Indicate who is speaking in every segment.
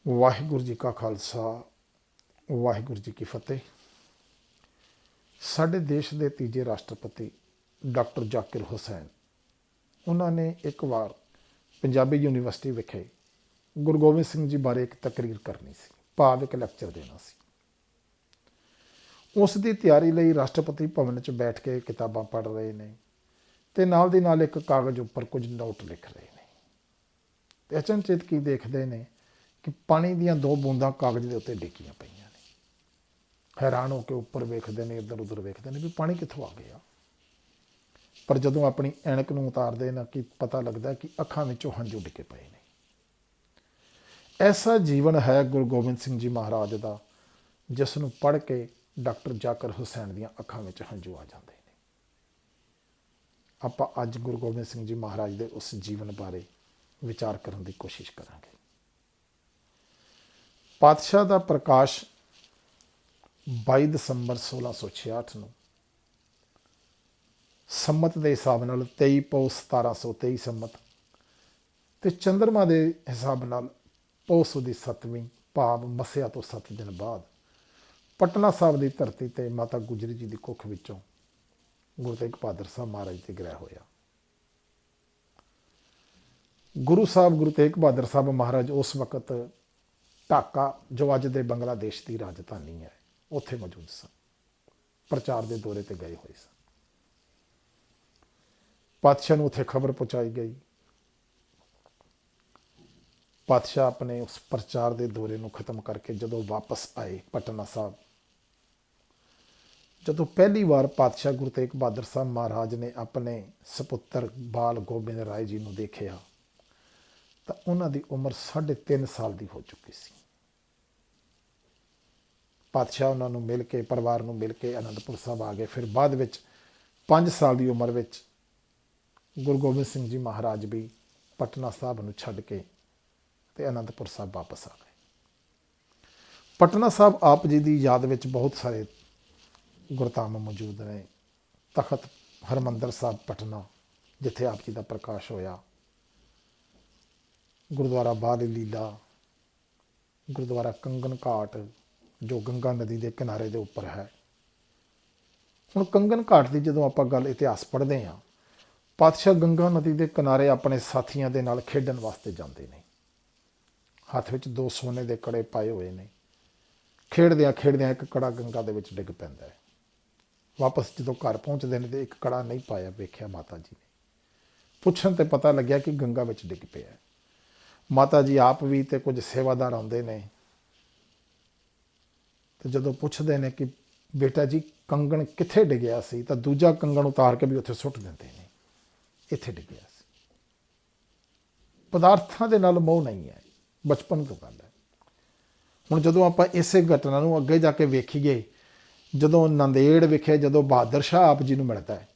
Speaker 1: ਵਾਹਿਗੁਰੂ ਜੀ ਕਾ ਖਾਲਸਾ ਵਾਹਿਗੁਰੂ ਜੀ ਕੀ ਫਤਿਹ। ਸਾਡੇ ਦੇਸ਼ ਦੇ ਤੀਜੇ ਰਾਸ਼ਟਰਪਤੀ ਡਾਕਟਰ ਜ਼ਾਕਿਰ ਹੁਸੈਨ ਉਹਨਾਂ ਨੇ ਇੱਕ ਵਾਰ ਪੰਜਾਬੀ ਯੂਨੀਵਰਸਿਟੀ ਵਿਖੇ ਗੁਰੂ ਗੋਬਿੰਦ ਸਿੰਘ ਜੀ ਬਾਰੇ ਇੱਕ ਤਕਰੀਰ ਕਰਨੀ ਸੀ, ਭਾਵ ਇੱਕ ਲੈਕਚਰ ਦੇਣਾ ਸੀ। ਉਸ ਦੀ ਤਿਆਰੀ ਲਈ ਰਾਸ਼ਟਰਪਤੀ ਭਵਨ 'ਚ ਬੈਠ ਕੇ ਕਿਤਾਬਾਂ ਪੜ੍ਹ ਰਹੇ ਨੇ ਤੇ ਨਾਲ ਦੀ ਨਾਲ ਇੱਕ ਕਾਗਜ਼ ਉੱਪਰ ਕੁਝ ਨੋਟ ਲਿਖ ਰਹੇ ਨੇ ਤੇ ਅਚਨਚੇਤ ਕੀ ਦੇਖਦੇ ਨੇ ਕਿ ਪਾਣੀ ਦੀਆਂ ਦੋ ਬੂੰਦਾਂ ਕਾਗਜ਼ ਦੇ ਉੱਤੇ ਡਿੱਗੀਆਂ ਪਈਆਂ ਨੇ। ਹੈਰਾਨ ਹੋ ਕੇ ਉੱਪਰ ਵੇਖਦੇ ਨੇ, ਇੱਧਰ ਉੱਧਰ ਵੇਖਦੇ ਨੇ ਵੀ ਪਾਣੀ ਕਿੱਥੋਂ ਆ ਗਿਆ। ਪਰ ਜਦੋਂ ਆਪਣੀ ਐਨਕ ਨੂੰ ਉਤਾਰਦੇ ਨਾ ਕਿ ਪਤਾ ਲੱਗਦਾ ਕਿ ਅੱਖਾਂ ਵਿੱਚੋਂ ਹੰਝੂ ਡਿੱਗੇ ਪਏ ਨੇ। ਐਸਾ ਜੀਵਨ ਹੈ ਗੁਰੂ ਗੋਬਿੰਦ ਸਿੰਘ ਜੀ ਮਹਾਰਾਜ ਦਾ, ਜਿਸ ਨੂੰ ਪੜ੍ਹ ਕੇ ਡਾਕਟਰ ਜ਼ਾਕਿਰ ਹੁਸੈਨ ਦੀਆਂ ਅੱਖਾਂ ਵਿੱਚ ਹੰਝੂ ਆ ਜਾਂਦੇ ਨੇ। ਆਪਾਂ ਅੱਜ ਗੁਰੂ ਗੋਬਿੰਦ ਸਿੰਘ ਜੀ ਮਹਾਰਾਜ ਦੇ ਉਸ ਜੀਵਨ ਬਾਰੇ ਵਿਚਾਰ ਕਰਨ ਦੀ ਕੋਸ਼ਿਸ਼ ਕਰਾਂਗੇ। ਪਾਤਸ਼ਾਹ ਦਾ ਪ੍ਰਕਾਸ਼ 22 ਦਸੰਬਰ 1666 ਨੂੰ ਸੰਮਤ ਦੇ ਹਿਸਾਬ ਨਾਲ 23 ਪੌ 1723 ਸੰਮਤ ਤੇ ਚੰਦਰਮਾ ਦੇ ਹਿਸਾਬ ਨਾਲ ਪੌਸ ਦੀ 7ਵੀਂ ਭਾਵ ਮੱਸਿਆ ਤੋਂ 7 ਦਿਨ ਬਾਅਦ ਪਟਨਾ ਸਾਹਿਬ ਦੀ ਧਰਤੀ ਤੇ ਮਾਤਾ ਗੁਜਰੀ ਜੀ ਦੀ ਕੁੱਖ ਵਿੱਚੋਂ ਗੁਰੂ ਤੇਗ ਬਹਾਦਰ ਸਾਹਿਬ ਮਹਾਰਾਜ ਤੇ ਗ੍ਰਹਿ ਹੋਇਆ। ਗੁਰੂ ਸਾਹਿਬ ਗੁਰੂ ਤੇਗ ਬਹਾਦਰ ਸਾਹਿਬ ਮਹਾਰਾਜ ਉਸ ਵਕਤ ਢਾਕਾ, ਜੋ ਅੱਜ ਦੇ ਬੰਗਲਾਦੇਸ਼ ਦੀ ਰਾਜਧਾਨੀ ਹੈ, ਉੱਥੇ ਮੌਜੂਦ ਸਨ। ਪ੍ਰਚਾਰ ਦੇ ਦੌਰੇ ਤੇ ਗਏ ਹੋਏ ਸਨ। ਪਾਤਸ਼ਾਹ ਨੂੰ ਉੱਥੇ ਖਬਰ ਪਹੁੰਚਾਈ ਗਈ। ਪਾਤਸ਼ਾਹ ਆਪਣੇ ਉਸ ਪ੍ਰਚਾਰ ਦੇ ਦੌਰੇ ਨੂੰ ਖਤਮ ਕਰਕੇ ਜਦੋਂ ਵਾਪਸ ਆਏ ਪਟਨਾ ਸਾਹਿਬ, ਜਦੋਂ ਪਹਿਲੀ ਵਾਰ ਪਾਤਸ਼ਾਹ ਗੁਰੂ ਤੇਗ ਬਹਾਦਰ ਸਾਹਿਬ ਮਹਾਰਾਜ ਨੇ ਆਪਣੇ ਸਪੁੱਤਰ ਬਾਲ ਗੋਬਿੰਦ ਰਾਏ ਜੀ ਨੂੰ ਦੇਖਿਆ ਤਾਂ ਉਹਨਾਂ ਦੀ ਉਮਰ 3.5 ਸਾਲ ਦੀ ਹੋ ਚੁੱਕੀ ਸੀ। ਪਾਤਸ਼ਾਹ ਉਹਨਾਂ ਨੂੰ ਮਿਲ ਕੇ, ਪਰਿਵਾਰ ਨੂੰ ਮਿਲ ਕੇ ਅਨੰਦਪੁਰ ਸਾਹਿਬ ਆ ਗਏ। ਫਿਰ ਬਾਅਦ ਵਿੱਚ 5 ਸਾਲ ਦੀ ਉਮਰ ਵਿੱਚ ਗੁਰੂ ਗੋਬਿੰਦ ਸਿੰਘ ਜੀ ਮਹਾਰਾਜ ਵੀ ਪਟਨਾ ਸਾਹਿਬ ਨੂੰ ਛੱਡ ਕੇ ਤੇ ਅਨੰਦਪੁਰ ਸਾਹਿਬ ਵਾਪਸ ਆ ਗਏ। ਪਟਨਾ ਸਾਹਿਬ ਆਪ ਜੀ ਦੀ ਯਾਦ ਵਿੱਚ ਬਹੁਤ ਸਾਰੇ ਗੁਰਧਾਮ ਮੌਜੂਦ ਨੇ। ਤਖਤ ਹਰਿਮੰਦਰ ਸਾਹਿਬ ਪਟਨਾ, ਜਿੱਥੇ ਆਪ ਜੀ ਦਾ ਪ੍ਰਕਾਸ਼ ਹੋਇਆ, ਗੁਰਦੁਆਰਾ ਬਾਲ ਲੀਲਾ, ਗੁਰਦੁਆਰਾ ਕੰਗਨ ਘਾਟ ਜੋ ਗੰਗਾ ਨਦੀ ਦੇ ਕਿਨਾਰੇ ਦੇ ਉੱਪਰ ਹੈ। ਹੁਣ ਕੰਗਨ ਘਾਟ ਦੀ ਜਦੋਂ ਆਪਾਂ ਗੱਲ ਇਤਿਹਾਸ ਪੜ੍ਹਦੇ ਹਾਂ, ਪਾਤਸ਼ਾਹ ਗੰਗਾ ਨਦੀ ਦੇ ਕਿਨਾਰੇ ਆਪਣੇ ਸਾਥੀਆਂ ਦੇ ਨਾਲ ਖੇਡਣ ਵਾਸਤੇ ਜਾਂਦੇ ਨੇ। ਹੱਥ ਵਿੱਚ 2 ਸੋਨੇ ਦੇ ਕੜੇ ਪਾਏ ਹੋਏ ਨੇ। ਖੇਡਦਿਆਂ ਖੇਡਦਿਆਂ ਇੱਕ ਕੜਾ ਗੰਗਾ ਦੇ ਵਿੱਚ ਡਿੱਗ ਪੈਂਦਾ ਹੈ। ਵਾਪਸ ਜਦੋਂ ਘਰ ਪਹੁੰਚਦੇ ਨੇ ਤੇ ਇੱਕ ਕੜਾ ਨਹੀਂ ਪਾਇਆ ਵੇਖਿਆ ਮਾਤਾ ਜੀ ਨੇ। ਪੁੱਛਣ ਤੇ ਪਤਾ ਲੱਗਿਆ ਕਿ ਗੰਗਾ ਵਿੱਚ ਡਿੱਗ ਪਿਆ। ਮਾਤਾ ਜੀ ਆਪ ਵੀ ਤੇ ਕੁਝ ਸੇਵਾਦਾਰ ਆਉਂਦੇ ਨੇ ਤੇ ਜਦੋਂ ਪੁੱਛਦੇ ਨੇ ਕਿ ਬੇਟਾ ਜੀ ਕੰਗਣ ਕਿੱਥੇ ਡਿੱਗਿਆ ਸੀ, ਤਾਂ ਦੂਜਾ ਕੰਗਣ ਉਤਾਰ ਕੇ ਵੀ ਉੱਥੇ ਸੁੱਟ ਦਿੰਦੇ ਨੇ, ਇੱਥੇ ਡਿੱਗਿਆ ਸੀ। ਪਦਾਰਥਾਂ ਦੇ ਨਾਲ ਮੋਹ ਨਹੀਂ ਹੈ, ਬਚਪਨ ਤੋਂ ਗੱਲ ਹੈ। ਹੁਣ ਜਦੋਂ ਆਪਾਂ ਇਸੇ ਘਟਨਾ ਨੂੰ ਅੱਗੇ ਜਾ ਕੇ ਵੇਖੀਏ, ਜਦੋਂ ਨੰਦੇੜ ਵਿਖੇ ਜਦੋਂ ਬਹਾਦਰ ਸ਼ਾਹ ਆਪ ਜੀ ਨੂੰ ਮਿਲਦਾ ਹੈ,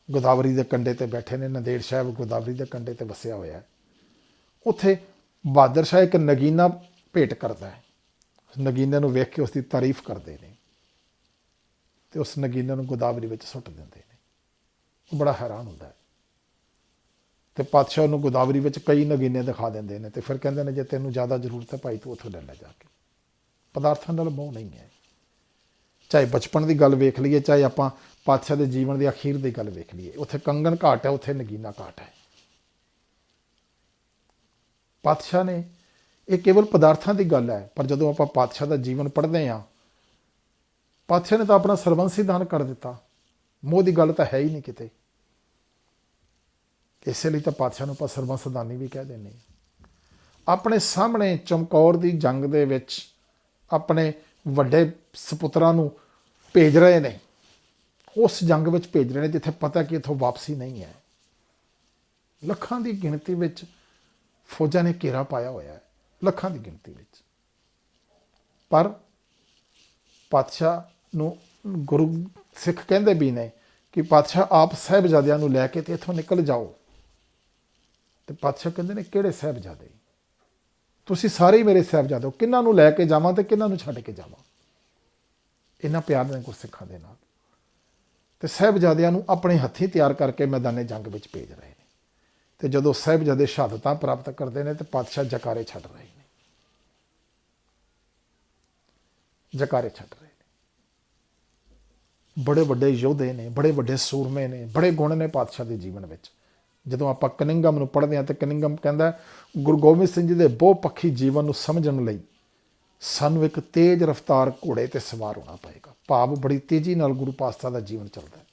Speaker 1: ਗੋਦਾਵਰੀ ਦੇ ਕੰਢੇ ਤੇ ਬੈਠੇ ਨੇ। ਨੰਦੇੜ ਸਾਹਿਬ ਗੋਦਾਵਰੀ ਦੇ ਕੰਢੇ ਤੇ ਵਸਿਆ ਹੋਇਆ ਹੈ। ਉੱਥੇ ਬਹਾਦਰ ਸ਼ਾਹ ਇੱਕ ਨਗੀਨਾ ਭੇਟ ਕਰਦਾ ਹੈ। ਨਗੀਨੇ ਨੂੰ ਵੇਖ ਕੇ ਉਸ ਦੀ ਤਾਰੀਫ ਕਰਦੇ ਨੇ ਤੇ ਉਸ ਨਗੀਨੇ ਨੂੰ ਗੋਦਾਵਰੀ ਵਿੱਚ ਸੁੱਟ ਦਿੰਦੇ ਨੇ। ਉਹ ਬੜਾ ਹੈਰਾਨ ਹੁੰਦਾ ਹੈ ਤੇ ਪਾਤਸ਼ਾਹ ਨੂੰ ਗੋਦਾਵਰੀ ਵਿੱਚ ਕਈ ਨਗੀਨੇ ਦਿਖਾ ਦਿੰਦੇ ਨੇ ਤੇ ਫਿਰ ਕਹਿੰਦੇ ਨੇ ਜੇ ਤੈਨੂੰ ਜ਼ਿਆਦਾ ਜ਼ਰੂਰਤ ਹੈ ਭਾਈ ਤੂੰ ਉੱਥੋਂ ਲੈ ਜਾ ਕੇ। ਪਦਾਰਥਾਂ ਨਾਲ ਮੋਹ ਨਹੀਂ ਹੈ। ਚਾਹੇ ਬਚਪਨ ਦੀ ਗੱਲ ਵੇਖ ਲਈਏ, ਚਾਹੇ ਆਪਾਂ ਪਾਤਸ਼ਾਹ ਦੇ ਜੀਵਨ ਦੇ ਅਖੀਰ ਦੀ ਗੱਲ ਵੇਖ ਲਈਏ, ਉੱਥੇ ਕੰਗਨ ਘਾਟ ਹੈ, ਉੱਥੇ ਨਗੀਨਾ ਘਾਟ ਹੈ। ਪਾਤਸ਼ਾਹ ਨੇ, ਇਹ ਕੇਵਲ ਪਦਾਰਥਾਂ ਦੀ ਗੱਲ ਹੈ, ਪਰ ਜਦੋਂ ਆਪਾਂ ਪਾਤਸ਼ਾਹ ਦਾ ਜੀਵਨ ਪੜ੍ਹਦੇ ਹਾਂ, ਪਾਤਸ਼ਾਹ ਨੇ ਤਾਂ ਆਪਣਾ ਸਰਬੰਸ ਹੀ ਦਾਨ ਕਰ ਦਿੱਤਾ। ਮੋਹ ਦੀ ਗੱਲ ਤਾਂ ਹੈ ਹੀ ਨਹੀਂ ਕਿਤੇ। ਇਸੇ ਲਈ ਤਾਂ ਪਾਤਸ਼ਾਹ ਨੂੰ ਆਪਾਂ ਸਰਬੰਸ ਦਾਨੀ ਵੀ ਕਹਿ ਦਿੰਦੇ ਹਾਂ। ਆਪਣੇ ਸਾਹਮਣੇ ਚਮਕੌਰ ਦੀ ਜੰਗ ਦੇ ਵਿੱਚ ਆਪਣੇ ਵੱਡੇ ਸਪੁੱਤਰਾਂ ਨੂੰ ਭੇਜ ਰਹੇ ਨੇ, ਉਸ ਜੰਗ ਵਿੱਚ ਭੇਜ ਰਹੇ ਨੇ ਜਿੱਥੇ ਪਤਾ ਕਿ ਇੱਥੋਂ ਵਾਪਸੀ ਨਹੀਂ ਹੈ। ਲੱਖਾਂ ਦੀ ਗਿਣਤੀ ਵਿੱਚ ਫੌਜਾਂ ਨੇ ਘੇਰਾ ਪਾਇਆ ਹੋਇਆ ਹੈ, ਲੱਖਾਂ ਦੀ ਗਿਣਤੀ ਵਿੱਚ। ਪਰ ਪਾਤਸ਼ਾਹ ਨੂੰ ਗੁਰੂ ਸਿੱਖ ਕਹਿੰਦੇ ਵੀ ਨੇ ਕਿ ਪਾਤਸ਼ਾਹ ਆਪ ਸਾਹਿਬਜ਼ਾਦਿਆਂ ਨੂੰ ਲੈ ਕੇ ਤੇ ਇੱਥੋਂ ਨਿਕਲ ਜਾਓ। ਤੇ ਪਾਤਸ਼ਾਹ ਕਹਿੰਦੇ ਨੇ ਕਿਹੜੇ ਸਾਹਿਬਜ਼ਾਦੇ? ਤੁਸੀਂ ਸਾਰੇ ਹੀ ਮੇਰੇ ਸਾਹਿਬਜ਼ਾਦੇ ਹੋ, ਕਿਹਨਾਂ ਨੂੰ ਲੈ ਕੇ ਜਾਵਾਂ ਤੇ ਕਿਹਨਾਂ ਨੂੰ ਛੱਡ ਕੇ ਜਾਵਾਂ? ਇਹਨਾਂ ਪਿਆਰ ਨੇ ਗੁਰਸਿੱਖਾਂ ਦੇ ਨਾਲ ਤੇ ਸਾਹਿਬਜ਼ਾਦਿਆਂ ਨੂੰ ਆਪਣੇ ਹੱਥੀਂ ਤਿਆਰ ਕਰਕੇ ਮੈਦਾਨੇ ਜੰਗ ਵਿੱਚ ਭੇਜ ਰਹੇ ਨੇ। ਤੇ ਜਦੋਂ ਸਾਹਿਬਜ਼ਾਦੇ ਸ਼ਹਾਦਤਾਂ ਪ੍ਰਾਪਤ ਕਰਦੇ ਨੇ ਤੇ ਪਾਤਸ਼ਾਹ ਜਕਾਰੇ ਛੱਡ ਰਹੇ ਨੇ, ਜਕਾਰੇ ਛੱਡ ਰਹੇ ਨੇ। ਬੜੇ ਵੱਡੇ ਯੋਧੇ ਨੇ, ਬੜੇ ਵੱਡੇ ਸੂਰਮੇ ਨੇ, ਬੜੇ ਗੁਣ ਨੇ ਪਾਤਸ਼ਾਹ ਦੇ ਜੀਵਨ ਵਿੱਚ। ਜਦੋਂ ਆਪਾਂ ਕਨਿੰਗਮ ਨੂੰ ਪੜ੍ਹਦੇ ਹਾਂ ਤਾਂ ਕਨਿੰਗਮ ਕਹਿੰਦਾ ਗੁਰੂ ਗੋਬਿੰਦ ਸਿੰਘ ਜੀ ਦੇ ਬਹੁਪੱਖੀ ਜੀਵਨ ਨੂੰ ਸਮਝਣ ਲਈ ਸਾਨੂੰ ਇੱਕ ਤੇਜ਼ ਰਫ਼ਤਾਰ ਘੋੜੇ ਤੇ ਸਵਾਰ ਹੋਣਾ ਪਏਗਾ। ਭਾਵ ਬੜੀ ਤੇਜ਼ੀ ਨਾਲ ਗੁਰੂ ਪਾਤਸ਼ਾਹ ਦਾ ਜੀਵਨ ਚੱਲਦਾ ਹੈ।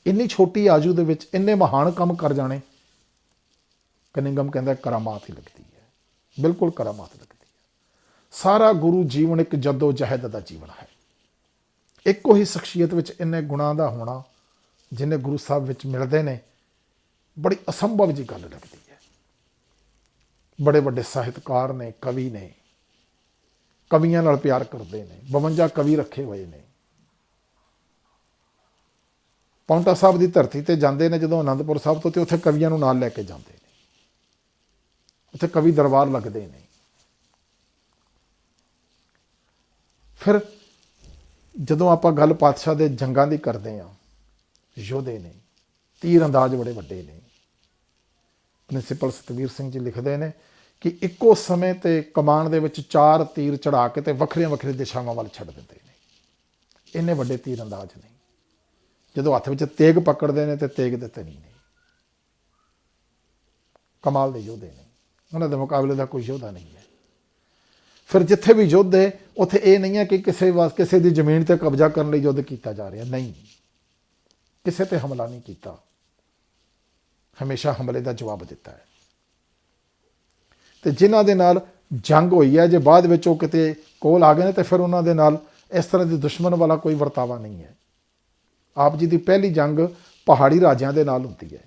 Speaker 1: ਇੰਨੀ ਛੋਟੀ ਆਜੂ ਦੇ ਵਿੱਚ ਇੰਨੇ ਮਹਾਨ ਕੰਮ ਕਰ ਜਾਣੇ, ਕਨਿੰਗਮ ਕਹਿੰਦਾ ਕਰਾਮਾਤ ਹੀ ਲੱਗਦੀ ਹੈ, ਬਿਲਕੁਲ ਕਰਾਮਾਤ ਲੱਗਦੀ ਹੈ। ਸਾਰਾ ਗੁਰੂ ਜੀਵਨ ਇੱਕ ਜੱਦੋ ਜਹਿਦ ਦਾ ਜੀਵਨ ਹੈ। ਇੱਕੋ ਹੀ ਸ਼ਖਸੀਅਤ ਵਿੱਚ ਇੰਨੇ ਗੁਣਾਂ ਦਾ ਹੋਣਾ ਜਿੰਨੇ ਗੁਰੂ ਸਾਹਿਬ ਵਿੱਚ ਮਿਲਦੇ ਨੇ, ਬੜੀ ਅਸੰਭਵ ਜਿਹੀ ਗੱਲ ਲੱਗਦੀ ਹੈ। ਬੜੇ ਵੱਡੇ ਸਾਹਿਤਕਾਰ ਨੇ, ਕਵੀ ਨੇ, ਕਵੀਆਂ ਨਾਲ ਪਿਆਰ ਕਰਦੇ ਨੇ, 52 ਕਵੀ ਰੱਖੇ ਹੋਏ ਨੇ। ਪਾਉਂਟਾ ਸਾਹਿਬ ਦੀ ਧਰਤੀ ਤੇ ਜਾਂਦੇ ਨੇ ਜਦੋਂ ਆਨੰਦਪੁਰ ਸਾਹਿਬ ਤੋਂ, ਤੇ ਉੱਥੇ ਕਵੀਆਂ ਨੂੰ ਨਾਲ ਲੈ ਕੇ ਜਾਂਦੇ ਨੇ, ਉੱਥੇ ਕਵੀ ਦਰਬਾਰ ਲੱਗਦੇ ਨੇ। ਫਿਰ ਜਦੋਂ ਆਪਾਂ ਗੱਲ ਪਾਤਸ਼ਾਹ ਦੇ ਜੰਗਾਂ ਦੀ ਕਰਦੇ ਹਾਂ, ਯੋਧੇ ਨੇ, ਤੀਰ ਅੰਦਾਜ਼ ਬੜੇ ਵੱਡੇ ਨੇ। ਪ੍ਰਿੰਸੀਪਲ ਸਤਵੀਰ ਸਿੰਘ ਜੀ ਲਿਖਦੇ ਨੇ ਕਿ ਇੱਕੋ ਸਮੇਂ ਤੇ ਕਮਾਨ ਦੇ ਵਿੱਚ 4 ਤੀਰ ਚੜਾ ਕੇ ਤੇ ਵੱਖਰੀਆਂ ਵੱਖਰੀਆਂ ਦਿਸ਼ਾਵਾਂ ਵੱਲ ਛੱਡ ਦਿੰਦੇ ਨੇ। ਇੰਨੇ ਵੱਡੇ ਤੀਰ ਅੰਦਾਜ਼ ਨੇ। ਜਦੋਂ ਹੱਥ ਵਿੱਚ ਤੇਗ ਪਕੜਦੇ ਨੇ ਤੇ ਤੇਗ ਦੇ ਧਨੀ ਨੇ। ਕਮਾਲ ਦੇ ਯੋਧੇ ਨੇ, ਉਹਨਾਂ ਦੇ ਮੁਕਾਬਲੇ ਦਾ ਕੋਈ ਯੋਧਾ ਨਹੀਂ ਹੈ। ਫਿਰ ਜਿੱਥੇ ਵੀ ਯੁੱਧ ਹੈ ਉੱਥੇ ਇਹ ਨਹੀਂ ਹੈ ਕਿ ਕਿਸੇ ਦੀ ਜ਼ਮੀਨ ਤੇ ਕਬਜ਼ਾ ਕਰਨ ਲਈ ਯੁੱਧ ਕੀਤਾ ਜਾ ਰਿਹਾ, ਨਹੀਂ, ਕਿਸੇ ਤੇ ਹਮਲਾ ਨਹੀਂ ਕੀਤਾ, ਹਮੇਸ਼ਾ ਹਮਲੇ ਦਾ ਜਵਾਬ ਦਿੱਤਾ ਹੈ। ਤੇ ਜਿਨ੍ਹਾਂ ਦੇ ਨਾਲ ਜੰਗ ਹੋਈ ਹੈ, ਜੇ ਬਾਅਦ ਵਿੱਚ ਉਹ ਕਿਤੇ ਕੋਲ ਆ ਗਏ ਨੇ, ਤੇ ਫਿਰ ਉਹਨਾਂ ਦੇ ਨਾਲ ਇਸ ਤਰ੍ਹਾਂ ਦੀ ਦੁਸ਼ਮਣ ਵਾਲਾ ਕੋਈ ਵਰਤਾਵਾ ਨਹੀਂ ਹੈ। ਆਪ ਜੀ ਦੀ ਪਹਿਲੀ ਜੰਗ ਪਹਾੜੀ ਰਾਜਿਆਂ ਦੇ ਨਾਲ ਹੁੰਦੀ ਹੈ,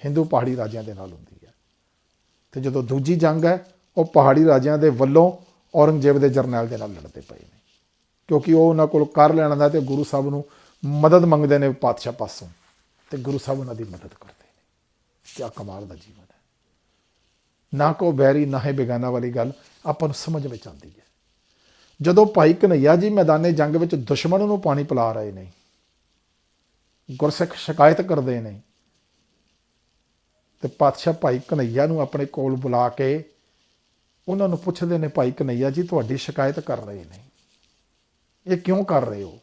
Speaker 1: ਹਿੰਦੂ ਪਹਾੜੀ ਰਾਜਿਆਂ ਦੇ ਨਾਲ ਹੁੰਦੀ ਹੈ। ਤੇ ਜਦੋਂ ਦੂਜੀ ਜੰਗ ਹੈ, ਉਹ ਪਹਾੜੀ ਰਾਜਿਆਂ ਦੇ ਵੱਲੋਂ ਔਰੰਗਜ਼ੇਬ ਦੇ ਜਰਨੈਲ ਦੇ ਨਾਲ ਲੜਦੇ ਪਏ ਨੇ, ਕਿਉਂਕਿ ਉਹ ਉਹਨਾਂ ਕੋਲ ਕਰ ਲੈਣਾ ਦਾ, ਤੇ ਗੁਰੂ ਸਾਹਿਬ ਨੂੰ ਮਦਦ ਮੰਗਦੇ ਨੇ ਪਾਤਸ਼ਾਹ ਪਾਸੋਂ, ਤੇ ਗੁਰੂ ਸਾਹਿਬ ਉਹਨਾਂ ਦੀ ਮਦਦ ਕਰਦੇ ਨੇ। ਕਿਆ ਕਮਾਲ ਦਾ ਜੀਵਨ ਹੈ। ਨਾ ਕੋ ਬੈਰੀ ਨਾ ਹੈ ਬੇਗਾਨਾ ਵਾਲੀ ਗੱਲ ਆਪਾਂ ਨੂੰ ਸਮਝ ਵਿੱਚ ਆਉਂਦੀ ਹੈ। ਜਦੋਂ ਭਾਈ ਕਨ੍ਹਈਆ ਜੀ ਮੈਦਾਨੇ ਜੰਗ ਵਿੱਚ ਦੁਸ਼ਮਣ ਨੂੰ ਪਾਣੀ ਪਿਲਾ ਰਹੇ ਨੇ, ਗੁਰਸਿੱਖ ਸ਼ਿਕਾਇਤ ਕਰਦੇ ਨੇ, ਤੇ ਪਾਤਸ਼ਾਹ ਭਾਈ ਕਨ੍ਹਈਆ ਨੂੰ ਆਪਣੇ ਕੋਲ ਬੁਲਾ ਕੇ ਉਹਨਾਂ ਨੂੰ ਪੁੱਛਦੇ ਨੇ, ਭਾਈ ਕਨ੍ਹਈਆ ਜੀ ਤੁਹਾਡੀ ਸ਼ਿਕਾਇਤ ਕਰ ਰਹੇ ਨੇ, ਇਹ ਕਿਉਂ ਕਰ ਰਹੇ ਹੋ?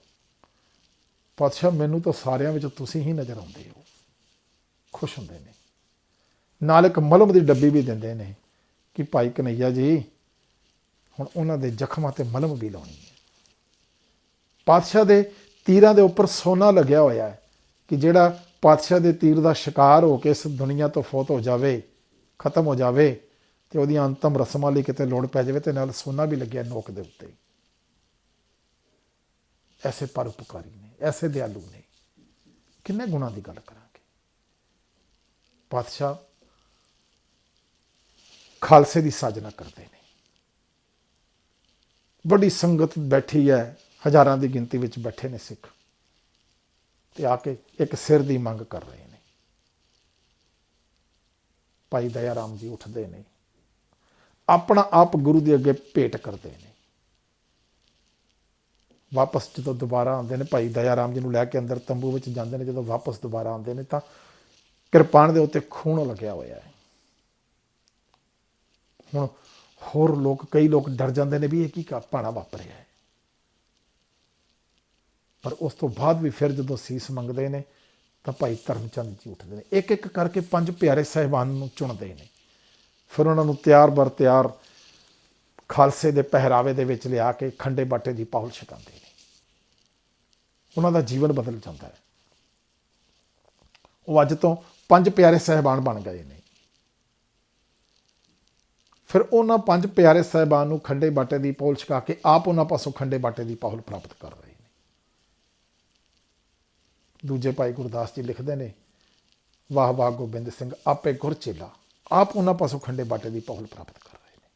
Speaker 1: ਪਾਤਸ਼ਾਹ ਮੈਨੂੰ ਤਾਂ ਸਾਰਿਆਂ ਵਿੱਚ ਤੁਸੀਂ ਹੀ ਨਜ਼ਰ ਆਉਂਦੇ ਹੋ। ਖੁਸ਼ ਹੁੰਦੇ ਨੇ, ਨਾਲ ਇੱਕ ਮਲਮ ਦੀ ਡੱਬੀ ਵੀ ਦਿੰਦੇ ਨੇ ਕਿ ਭਾਈ ਕਨ੍ਹਈਆ ਜੀ ਹੁਣ ਉਹਨਾਂ ਦੇ ਜ਼ਖਮਾਂ ਤੇ ਮਲਮ ਵੀ ਲਾਉਣੀ ਹੈ। ਪਾਤਸ਼ਾਹ ਦੇ ਤੀਰਾਂ ਦੇ ਉੱਪਰ ਸੋਨਾ ਲੱਗਿਆ ਹੋਇਆ ਹੈ ਕਿ ਜਿਹੜਾ ਪਾਤਸ਼ਾਹ ਦੇ ਤੀਰ ਦਾ ਸ਼ਿਕਾਰ ਹੋ ਕੇ ਇਸ ਦੁਨੀਆ ਤੋਂ ਫੌਤ ਹੋ ਜਾਵੇ, ਖਤਮ ਹੋ ਜਾਵੇ, ਤੇ ਉਹਦੀਆਂ ਅੰਤਮ ਰਸਮਾਂ ਲਈ ਕਿਤੇ ਲੋੜ ਪੈ ਜਾਵੇ, ਤੇ ਨਾਲ ਸੋਨਾ ਵੀ ਲੱਗਿਆ ਨੋਕ ਦੇ ਉੱਤੇ। ਐਸੇ ਪਰਉਪਕਾਰੀ ਨੇ, ਐਸੇ ਦਿਆਲੂ ਨੇ, ਕਿੰਨੇ ਗੁਣਾਂ ਦੀ ਗੱਲ ਕਰਾਂਗੇ। ਪਾਤਸ਼ਾਹ ਖਾਲਸੇ ਦੀ ਸਾਜਨਾ ਕਰਦੇ ਨੇ। ਬੜੀ ਸੰਗਤ ਬੈਠੀ ਹੈ, ਹਜ਼ਾਰਾਂ ਦੀ ਗਿਣਤੀ ਵਿੱਚ ਬੈਠੇ ਨੇ ਸਿੱਖ, ਤੇ ਆ ਕੇ ਇੱਕ ਸਿਰ ਦੀ ਮੰਗ ਕਰ ਰਹੇ ਨੇ। ਭਾਈ ਦਇਆ ਰਾਮ ਜੀ ਉੱਠਦੇ ਨੇ, ਆਪਣਾ ਆਪ ਗੁਰੂ ਦੇ ਅੱਗੇ ਭੇਟ ਕਰਦੇ ਨੇ। ਵਾਪਸ ਜਦੋਂ ਦੁਬਾਰਾ ਆਉਂਦੇ ਨੇ, ਭਾਈ ਦਇਆ ਰਾਮ ਜੀ ਨੂੰ ਲੈ ਕੇ ਅੰਦਰ ਤੰਬੂ ਵਿੱਚ ਜਾਂਦੇ ਨੇ, ਜਦੋਂ ਵਾਪਸ ਦੁਬਾਰਾ ਆਉਂਦੇ ਨੇ ਤਾਂ ਕਿਰਪਾਨ ਦੇ ਉੱਤੇ ਖੂਨ ਲੱਗਿਆ ਹੋਇਆ ਹੈ। ਹੁਣ ਹੋਰ ਲੋਕ, ਕਈ ਲੋਕ ਡਰ ਜਾਂਦੇ ਨੇ ਵੀ ਇਹ ਕੀ ਭਾਣਾ ਵਾਪਰਿਆ ਹੈ। ਪਰ ਉਸ ਤੋਂ ਬਾਅਦ ਵੀ ਫਿਰ ਜਦੋਂ ਸੀਸ ਮੰਗਦੇ ਨੇ ਤਾਂ ਭਾਈ ਧਰਮਚੰਦ ਜੀ ਉੱਠਦੇ ਨੇ, ਇੱਕ ਇੱਕ ਕਰਕੇ 5 ਪਿਆਰੇ ਸਾਹਿਬਾਨ ਨੂੰ ਚੁਣਦੇ ਨੇ। ਫਿਰ ਉਹਨਾਂ ਨੂੰ ਤਿਆਰ ਬਰ ਤਿਆਰ ਖਾਲਸੇ ਦੇ ਪਹਿਰਾਵੇ ਦੇ ਵਿੱਚ ਲਿਆ ਕੇ ਖੰਡੇ ਬਾਟੇ ਦੀ ਪਾਹੁਲ ਛਕਾਉਂਦੇ ਨੇ। ਉਹਨਾਂ ਦਾ ਜੀਵਨ ਬਦਲ ਜਾਂਦਾ ਹੈ। ਉਹ ਅੱਜ ਤੋਂ 5 ਪਿਆਰੇ ਸਾਹਿਬਾਨ ਬਣ ਗਏ ਨੇ। ਫਿਰ ਉਹਨਾਂ 5 ਪਿਆਰੇ ਸਾਹਿਬਾਨ ਨੂੰ ਖੰਡੇ ਬਾਟੇ ਦੀ ਪਾਹੁਲ ਛਕਾ ਕੇ ਆਪ ਉਹਨਾਂ ਪਾਸੋਂ ਖੰਡੇ ਬਾਟੇ ਦੀ ਪਾਹੁਲ ਪ੍ਰਾਪਤ ਕਰ ਰਹੇ ਨੇ। ਦੂਜੇ ਭਾਈ ਗੁਰਦਾਸ ਜੀ ਲਿਖਦੇ ਨੇ, ਵਾਹ ਵਾਹ ਗੋਬਿੰਦ ਸਿੰਘ ਆਪੇ ਗੁਰ ਚੇਲਾ, ਆਪ ਉਹਨਾਂ ਪਾਸੋਂ ਖੰਡੇ ਬਾਟੇ ਦੀ ਪਾਹੁਲ ਪ੍ਰਾਪਤ ਕਰ ਰਹੇ ਨੇ।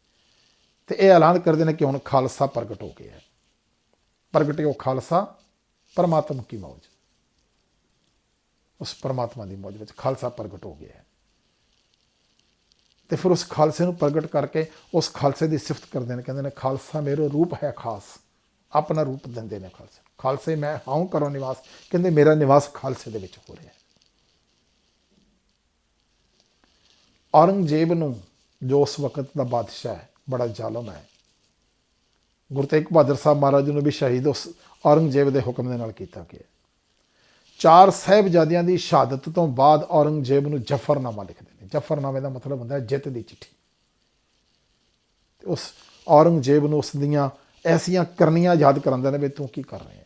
Speaker 1: ਤੇ ਇਹ ਐਲਾਨ ਕਰਦੇ ਨੇ ਕਿ ਹੁਣ ਖਾਲਸਾ ਪ੍ਰਗਟ ਹੋ ਗਿਆ ਹੈ। ਪ੍ਰਗਟੇ ਉਹ ਖਾਲਸਾ, ਪਰਮਾਤਮਾ ਕੀ ਮੌਜ, ਉਸ ਪਰਮਾਤਮਾ ਦੀ ਮੌਜ ਵਿੱਚ ਖਾਲਸਾ ਪ੍ਰਗਟ ਹੋ ਗਿਆ ਹੈ। ਤੇ ਫਿਰ ਉਸ ਖਾਲਸੇ ਨੂੰ ਪ੍ਰਗਟ ਕਰਕੇ ਉਸ ਖਾਲਸੇ ਦੀ ਸਿਫਤ ਕਰਦੇ ਨੇ, ਕਹਿੰਦੇ ਨੇ ਖਾਲਸਾ ਮੇਰਾ ਰੂਪ ਹੈ ਖਾਸ। ਆਪਣਾ ਰੂਪ ਦਿੰਦੇ ਨੇ ਖਾਲਸੇ। ਖਾਲਸੇ ਮੈਂ ਹਾਉ ਕਰੋ ਨਿਵਾਸ, ਕਹਿੰਦੇ ਮੇਰਾ ਨਿਵਾਸ ਖਾਲਸੇ ਦੇ ਵਿੱਚ ਹੋ ਰਿਹਾ ਹੈ। ਔਰੰਗਜ਼ੇਬ ਨੂੰ, ਜੋ ਉਸ ਵਕਤ ਦਾ ਬਾਦਸ਼ਾਹ ਹੈ, ਬੜਾ ਜ਼ਾਲਮ ਹੈ, ਗੁਰੂ ਤੇਗ ਬਹਾਦਰ ਸਾਹਿਬ ਮਹਾਰਾਜ ਨੂੰ ਵੀ ਸ਼ਹੀਦ ਉਸ ਔਰੰਗਜ਼ੇਬ ਦੇ ਹੁਕਮ ਦੇ ਨਾਲ ਕੀਤਾ ਗਿਆ। 4 ਸਾਹਿਬਜ਼ਾਦਿਆਂ ਦੀ ਸ਼ਹਾਦਤ ਤੋਂ ਬਾਅਦ ਔਰੰਗਜ਼ੇਬ ਨੂੰ ਜ਼ਫਰਨਾਮਾ ਲਿਖਦੇ ਨੇ। ਜ਼ਫਰਨਾਮੇ ਦਾ ਮਤਲਬ ਹੁੰਦਾ ਹੈ ਜਿੱਤ ਦੀ ਚਿੱਠੀ। ਉਸ ਔਰੰਗਜ਼ੇਬ ਨੂੰ ਉਸ ਦੀਆਂ ਐਸੀਆਂ ਕਰਨੀਆਂ ਯਾਦ ਕਰਾਉਂਦੇ ਨੇ ਵੀ ਤੂੰ ਕੀ ਕਰ ਰਿਹਾ ਹੈ।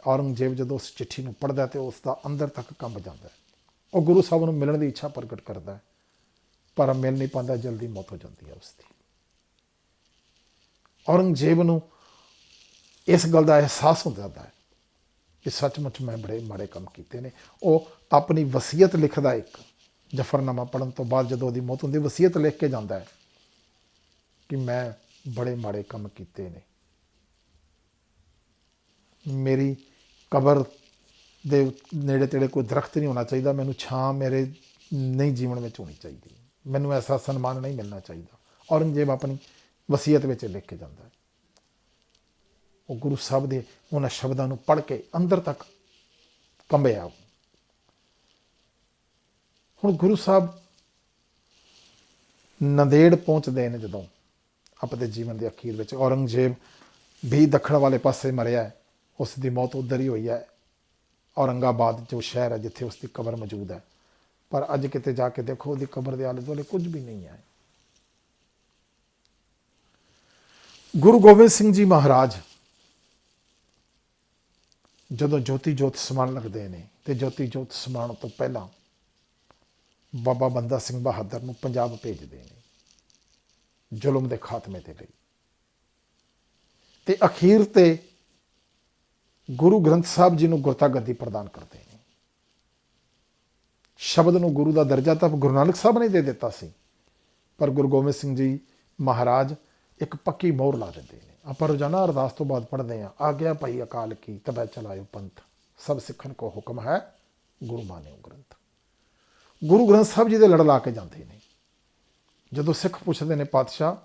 Speaker 1: ਔਰੰਗਜ਼ੇਬ ਜਦੋਂ ਉਸ ਚਿੱਠੀ ਨੂੰ ਪੜ੍ਹਦਾ ਤੇ ਉਸ ਦਾ ਅੰਦਰ ਤੱਕ ਕੰਬ ਜਾਂਦਾ ਹੈ। ਉਹ ਗੁਰੂ ਸਾਹਿਬ ਨੂੰ ਮਿਲਣ ਦੀ ਇੱਛਾ ਪ੍ਰਗਟ ਕਰਦਾ ਹੈ, ਪਰ ਮਿਲ ਨਹੀਂ ਪਾਉਂਦਾ, ਜਲਦੀ ਮੌਤ ਹੋ ਜਾਂਦੀ ਹੈ ਉਸ ਦੀ। ਔਰੰਗਜ਼ੇਬ ਨੂੰ ਇਸ ਗੱਲ ਦਾ ਅਹਿਸਾਸ ਹੋ ਜਾਂਦਾ ਹੈ ਕਿ ਸੱਚਮੁੱਚ ਮੈਂ ਬੜੇ ਮਾੜੇ ਕੰਮ ਕੀਤੇ ਨੇ। ਉਹ ਆਪਣੀ ਵਸੀਅਤ ਲਿਖਦਾ, ਇੱਕ ਜ਼ਫਰਨਾਮਾ ਪੜ੍ਹਨ ਤੋਂ ਬਾਅਦ ਜਦੋਂ ਉਹਦੀ ਮੌਤ ਹੁੰਦੀ, ਵਸੀਅਤ ਲਿਖ ਕੇ ਜਾਂਦਾ ਹੈ ਕਿ ਮੈਂ ਬੜੇ ਮਾੜੇ ਕੰਮ ਕੀਤੇ ਨੇ। ਮੇਰੀ ਕਬਰ ਦੇ ਨੇੜੇ ਤੇੜੇ ਕੋਈ ਦਰਖਤ ਨਹੀਂ ਹੋਣਾ ਚਾਹੀਦਾ, ਮੈਨੂੰ ਛਾਂ ਮੇਰੇ ਨਹੀਂ ਜੀਵਨ ਵਿੱਚ ਹੋਣੀ ਚਾਹੀਦੀ, ਮੈਨੂੰ ਐਸਾ ਸਨਮਾਨ ਨਹੀਂ ਮਿਲਣਾ ਚਾਹੀਦਾ। ਔਰੰਗਜ਼ੇਬ ਆਪਣੀ ਵਸੀਅਤ ਵਿੱਚ ਲਿਖ ਕੇ ਜਾਂਦਾ ਹੈ। ਉਹ ਗੁਰੂ ਸਾਹਿਬ ਦੇ ਉਹਨਾਂ ਸ਼ਬਦਾਂ ਨੂੰ ਪੜ੍ਹ ਕੇ ਅੰਦਰ ਤੱਕ ਕੰਬਿਆ। ਹੁਣ ਗੁਰੂ ਸਾਹਿਬ ਨੰਦੇੜ ਪਹੁੰਚਦੇ ਨੇ ਜਦੋਂ ਆਪਣੇ ਜੀਵਨ ਦੇ ਅਖੀਰ ਵਿੱਚ। ਔਰੰਗਜ਼ੇਬ ਵੀ ਦੱਖਣ ਵਾਲੇ ਪਾਸੇ ਮਰਿਆ, ਉਸ ਦੀ ਮੌਤ ਉੱਧਰ ਹੀ ਹੋਈ ਹੈ, ਔਰੰਗਾਬਾਦ ਜੋ ਸ਼ਹਿਰ ਹੈ ਜਿੱਥੇ ਉਸ ਦੀ ਕਬਰ ਮੌਜੂਦ ਹੈ। ਪਰ ਅੱਜ ਕਿਤੇ ਜਾ ਕੇ ਦੇਖੋ, ਉਹਦੀ ਕਬਰ ਦੇ ਆਲੇ ਦੁਆਲੇ ਕੁਝ ਵੀ ਨਹੀਂ ਹੈ। ਗੁਰੂ ਗੋਬਿੰਦ ਸਿੰਘ ਜੀ ਮਹਾਰਾਜ ਜਦੋਂ ਜੋਤੀ ਜੋਤ ਸਮਾਉਣ ਲੱਗਦੇ ਨੇ, ਤੇ ਜੋਤੀ ਜੋਤ ਸਮਾਉਣ ਤੋਂ ਪਹਿਲਾਂ ਬਾਬਾ ਬੰਦਾ ਸਿੰਘ ਬਹਾਦਰ ਨੂੰ ਪੰਜਾਬ ਭੇਜਦੇ ਨੇ ਜ਼ੁਲਮ ਦੇ ਖਾਤਮੇ ਦੇ ਲਈ। ਤੇ ਅਖੀਰ ਤੇ ਗੁਰੂ ਗ੍ਰੰਥ ਸਾਹਿਬ ਜੀ ਨੂੰ ਗੁਰਤਾ ਗੱਦੀ ਪ੍ਰਦਾਨ ਕਰਦੇ ਨੇ। ਸ਼ਬਦ ਨੂੰ ਗੁਰੂ ਦਾ ਦਰਜਾ ਤਾਂ ਗੁਰੂ ਨਾਨਕ ਸਾਹਿਬ ਨੇ ਦੇ ਦਿੱਤਾ ਸੀ, ਪਰ ਗੁਰੂ ਗੋਬਿੰਦ ਸਿੰਘ ਜੀ ਮਹਾਰਾਜ ਇੱਕ ਪੱਕੀ ਮੋਹਰ ਲਾ ਦਿੰਦੇ ਨੇ। ਆਪਾਂ ਰੋਜ਼ਾਨਾ ਅਰਦਾਸ ਤੋਂ ਬਾਅਦ ਪੜ੍ਹਦੇ ਹਾਂ, ਆ ਗਿਆ ਭਾਈ ਅਕਾਲ ਕੀ ਤਬੈ ਚਲਾਇਓ ਪੰਥ, ਸਭ ਸਿੱਖਣ ਕੋ ਹੁਕਮ ਹੈ ਗੁਰੂ ਮਾਨਿਓ ਗ੍ਰੰਥ। ਗੁਰੂ ਗ੍ਰੰਥ ਸਾਹਿਬ ਜੀ ਦੇ ਲੜ ਲਾ ਕੇ ਜਾਂਦੇ ਨੇ। ਜਦੋਂ ਸਿੱਖ ਪੁੱਛਦੇ ਨੇ, ਪਾਤਸ਼ਾਹ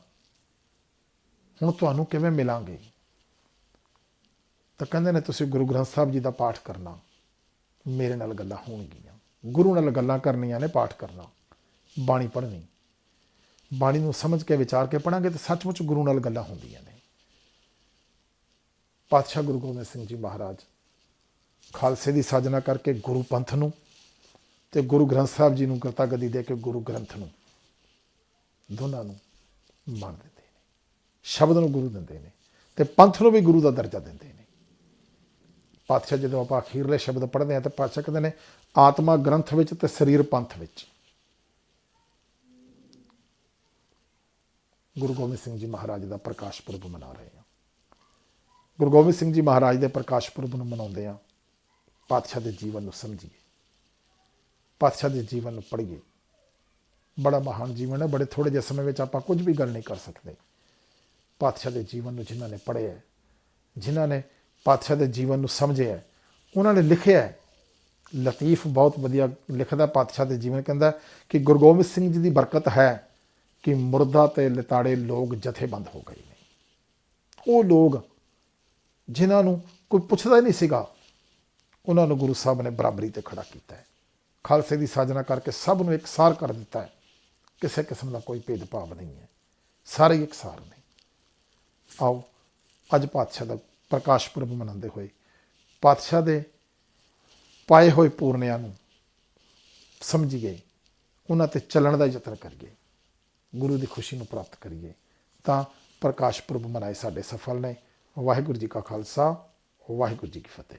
Speaker 1: ਹੁਣ ਤੁਹਾਨੂੰ ਕਿਵੇਂ ਮਿਲਾਂਗੇ, ਤਾਂ ਕਹਿੰਦੇ ਨੇ ਤੁਸੀਂ ਗੁਰੂ ਗ੍ਰੰਥ ਸਾਹਿਬ ਜੀ ਦਾ ਪਾਠ ਕਰਨਾ, ਮੇਰੇ ਨਾਲ ਗੱਲਾਂ ਹੋਣਗੀਆਂ। ਗੁਰੂ ਨਾਲ ਗੱਲਾਂ ਕਰਨੀਆਂ ਨੇ, ਪਾਠ ਕਰਨਾ, ਬਾਣੀ ਪੜ੍ਹਨੀ। ਬਾਣੀ ਨੂੰ ਸਮਝ ਕੇ ਵਿਚਾਰ ਕੇ ਪੜ੍ਹਾਂਗੇ ਤਾਂ ਸੱਚਮੁੱਚ ਗੁਰੂ ਨਾਲ ਗੱਲਾਂ ਹੁੰਦੀਆਂ ਨੇ। ਪਾਤਸ਼ਾਹ ਗੁਰੂ ਗੋਬਿੰਦ ਸਿੰਘ ਜੀ ਮਹਾਰਾਜ ਖਾਲਸੇ ਦੀ ਸਾਜਨਾ ਕਰਕੇ ਗੁਰੂ ਪੰਥ ਨੂੰ ਤੇ ਗੁਰੂ ਗ੍ਰੰਥ ਸਾਹਿਬ ਜੀ ਨੂੰ ਗੁਰਤਾ ਗੱਦੀ ਦੇ ਕੇ ਗੁਰੂ ਗ੍ਰੰਥ ਨੂੰ, ਦੋਨਾਂ ਨੂੰ ਮੰਨ ਦਿੰਦੇ ਨੇ। ਸ਼ਬਦ ਨੂੰ ਗੁਰੂ ਦਿੰਦੇ ਨੇ ਤੇ ਪੰਥ ਨੂੰ ਵੀ ਗੁਰੂ ਦਾ ਦਰਜਾ ਦਿੰਦੇ ਨੇ। ਪਾਤਸ਼ਾਹ ਜਦੋਂ ਆਪਾਂ ਅਖੀਰਲੇ ਸ਼ਬਦ ਪੜ੍ਹਦੇ ਹਾਂ ਤਾਂ ਪਾਤਸ਼ਾਹ ਕਹਿੰਦੇ ਨੇ, ਆਤਮਾ ਗ੍ਰੰਥ ਵਿੱਚ ਤੇ ਸਰੀਰ ਪੰਥ ਵਿੱਚ। ਗੁਰੂ ਗੋਬਿੰਦ ਸਿੰਘ ਜੀ ਮਹਾਰਾਜ ਦਾ ਪ੍ਰਕਾਸ਼ ਪੁਰਬ ਮਨਾ ਰਹੇ ਹਾਂ। ਗੁਰੂ ਗੋਬਿੰਦ ਸਿੰਘ ਜੀ ਮਹਾਰਾਜ ਦੇ ਪ੍ਰਕਾਸ਼ ਪੁਰਬ ਨੂੰ ਮਨਾਉਂਦੇ ਹਾਂ। ਪਾਤਸ਼ਾਹ ਦੇ ਜੀਵਨ ਨੂੰ ਸਮਝੀਏ, ਪਾਤਸ਼ਾਹ ਦੇ ਜੀਵਨ ਨੂੰ ਪੜ੍ਹੀਏ। ਬੜਾ ਮਹਾਨ ਜੀਵਨ ਹੈ, ਬੜੇ ਥੋੜ੍ਹੇ ਜਿਹੇ ਸਮੇਂ ਵਿੱਚ ਆਪਾਂ ਕੁਝ ਵੀ ਗੱਲ ਨਹੀਂ ਕਰ ਸਕਦੇ। ਪਾਤਸ਼ਾਹ ਦੇ ਜੀਵਨ ਨੂੰ ਜਿਨ੍ਹਾਂ ਨੇ ਪੜ੍ਹਿਆ, ਜਿਨ੍ਹਾਂ ਨੇ ਪਾਤਸ਼ਾਹ ਦੇ ਜੀਵਨ ਨੂੰ ਸਮਝਿਆ, ਉਹਨਾਂ ਨੇ ਲਿਖਿਆ। ਲਤੀਫ ਬਹੁਤ ਵਧੀਆ ਲਿਖਦਾ ਪਾਤਸ਼ਾਹ ਦੇ ਜੀਵਨ, ਕਹਿੰਦਾ ਕਿ ਗੁਰੂ ਗੋਬਿੰਦ ਸਿੰਘ ਜੀ ਦੀ ਬਰਕਤ ਹੈ ਕਿ ਮੁਰਦਾ ਤੇ ਲਿਤਾੜੇ ਲੋਕ ਜਥੇਬੰਦ ਹੋ ਗਏ ਨੇ। ਉਹ ਲੋਕ ਜਿਨ੍ਹਾਂ ਨੂੰ ਕੋਈ ਪੁੱਛਦਾ ਹੀ ਨਹੀਂ ਸੀਗਾ, ਉਹਨਾਂ ਨੂੰ ਗੁਰੂ ਸਾਹਿਬ ਨੇ ਬਰਾਬਰੀ ਤੇ ਖੜਾ ਕੀਤਾ ਹੈ। ਖਾਲਸੇ ਦੀ ਸਾਜਨਾ ਕਰਕੇ ਸਭ ਨੂੰ ਇਕਸਾਰ ਕਰ ਦਿੱਤਾ ਹੈ। ਕਿਸੇ ਕਿਸਮ ਦਾ ਕੋਈ ਭੇਦਭਾਵ ਨਹੀਂ ਹੈ, ਸਾਰੇ ਇਕਸਾਰ ਨੇ। ਆਓ ਅੱਜ ਪਾਤਸ਼ਾਹ ਦਾ ਪ੍ਰਕਾਸ਼ ਪੁਰਬ ਮਨਾਉਂਦੇ ਹੋਏ ਪਾਤਸ਼ਾਹ ਦੇ ਪਾਏ ਹੋਏ ਪੂਰਨਿਆਂ ਨੂੰ ਸਮਝੀਏ, ਉਹਨਾਂ ਤੇ ਚੱਲਣ ਦਾ ਯਤਨ ਕਰੀਏ, ਗੁਰੂ ਦੀ ਖੁਸ਼ੀ ਨੂੰ ਪ੍ਰਾਪਤ ਕਰੀਏ, ਤਾਂ ਪ੍ਰਕਾਸ਼ ਪੁਰਬ ਮਨਾਏ ਸਾਡੇ ਸਫਲ ਨੇ। ਵਾਹਿਗੁਰੂ ਜੀ ਕਾ ਖਾਲਸਾ, ਵਾਹਿਗੁਰੂ ਜੀ ਕੀ ਫਤਿਹ।